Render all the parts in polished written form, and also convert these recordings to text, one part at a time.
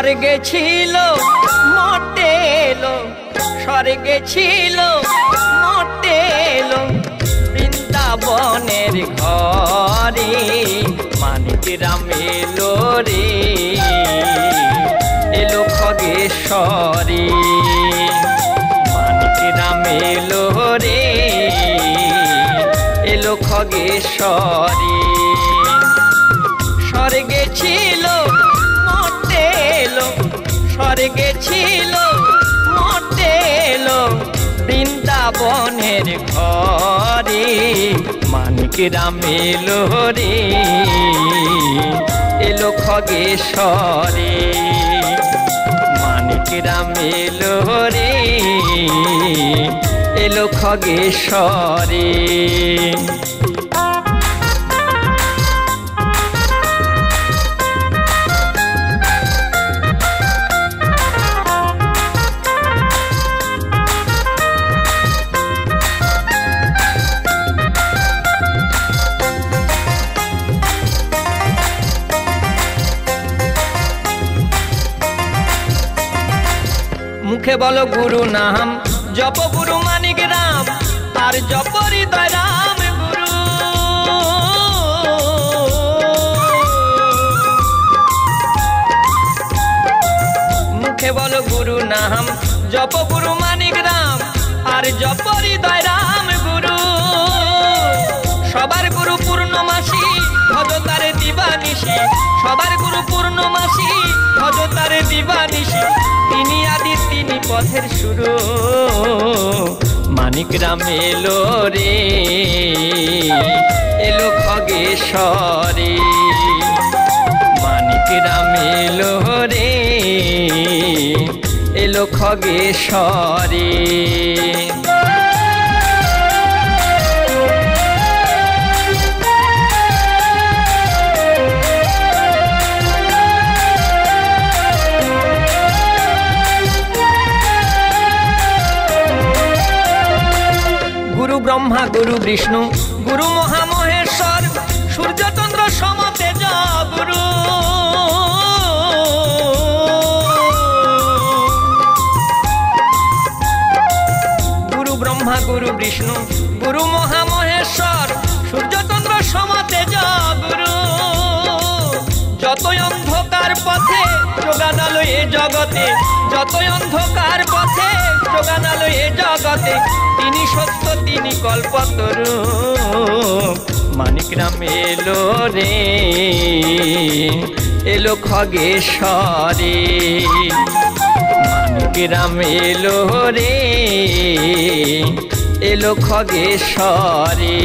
স্বর্গে ছিল মর্তে এলো, স্বর্গে ছিল মর্তে এলো, বৃন্দাবনের ঘরে মানিক রাম এলো রে, এলো খগেশ্বরে মানিক রাম এলো রে, এলো খগেশ্বরে। স্বর্গে ছিল মর্তে এলো, স্বর্গে ছিল মর্তে এলো, বৃন্দাবনের ঘরে মানিক রাম এলো রে, এলো খগেশ্বরে মানিক রাম এলো রে, এলো খগেশ্বরে। মুখে বলো গুরু নাম, জপ গুরু মানিক রাম, আর জপ হৃদয় রাম গুরু। মুখে বলো গুরু নাম, জপ গুরু মানিক রাম, আর জপ হৃদয় রাম গুরু। সবার গুরু পূর্ণমাসী, ভজ তারে দিবানিশি, সবার গুরু পূর্ণমাসী, ভজ তারে দিবানিশি। তিনি আদি তিনি পথের শুরু, মানিক রাম এলো রে, এলো খগেশ্বরে মানিক রাম এলো রে, এলো খগেশ্বরে। গুরু ব্রহ্মা গুরু বিষ্ণু গুরু মহামহেশ্বর, সূর্যচন্দ্র সমতেজ গুরু। গুরু ব্রহ্মা গুরু বিষ্ণু গুরু মহামহেশ্বর, সূর্যচন্দ্র সমতেজ গুরু। যতই অন্ধকার পথে যোগানালো এ জগতে, যতই অন্ধকার পথে যোগানালো এ জগতে, তিনি সত্য তিনি কল্পতরু, মানিক রাম এলো রে, এলো খগেশ্বরে মানিক রাম এলো রে, এলো খগেশ্বরে।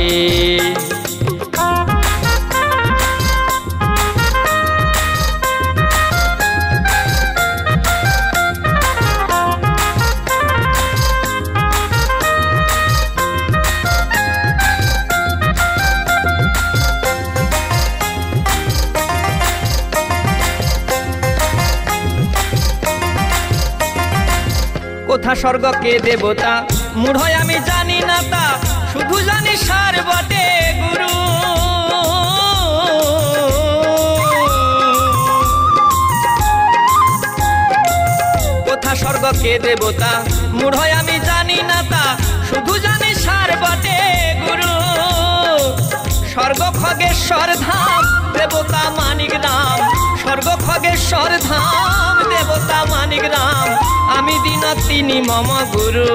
কোথা স্বর্গ কে দেবতা মূঢ় আমি জানি না তা, শুধু জানি সার বটে গুরু। কোথা স্বর্গ কে দেবতা মূঢ় আমি জানি না তা, শুধু জানি সার বটে গুরু। স্বর্গ খগেশ্বর ধাম দেবতা মানিক রাম, স্বর্গ খগেশ্বর ধাম দেবতা মানিক রাম। আমি দিন তিনি মম গুরু,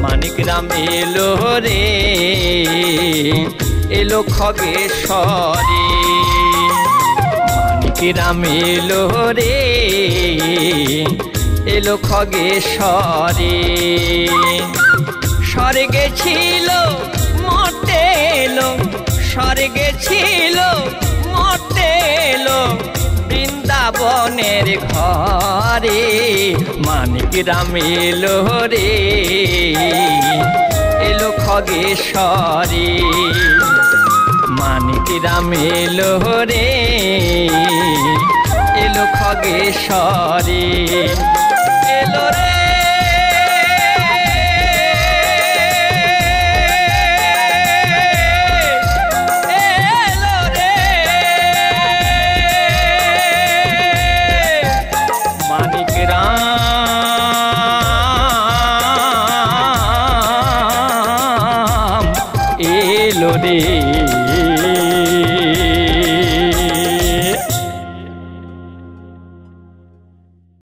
মানিক রাম এলো রে, এলো খগেশ্বরে মানিক রাম এলো রে, এলো খগেশ্বরে। স্বর্গে ছিল মর্তে এলো, স্বর্গে ছিল মর্তে এলো, বৃন্দাবনের ঘরে মানিক রাম এলো রে, এলো খগেশ্বরে মানিক রাম এলো রে, এলো খগেশ্বরে এলো রে। রে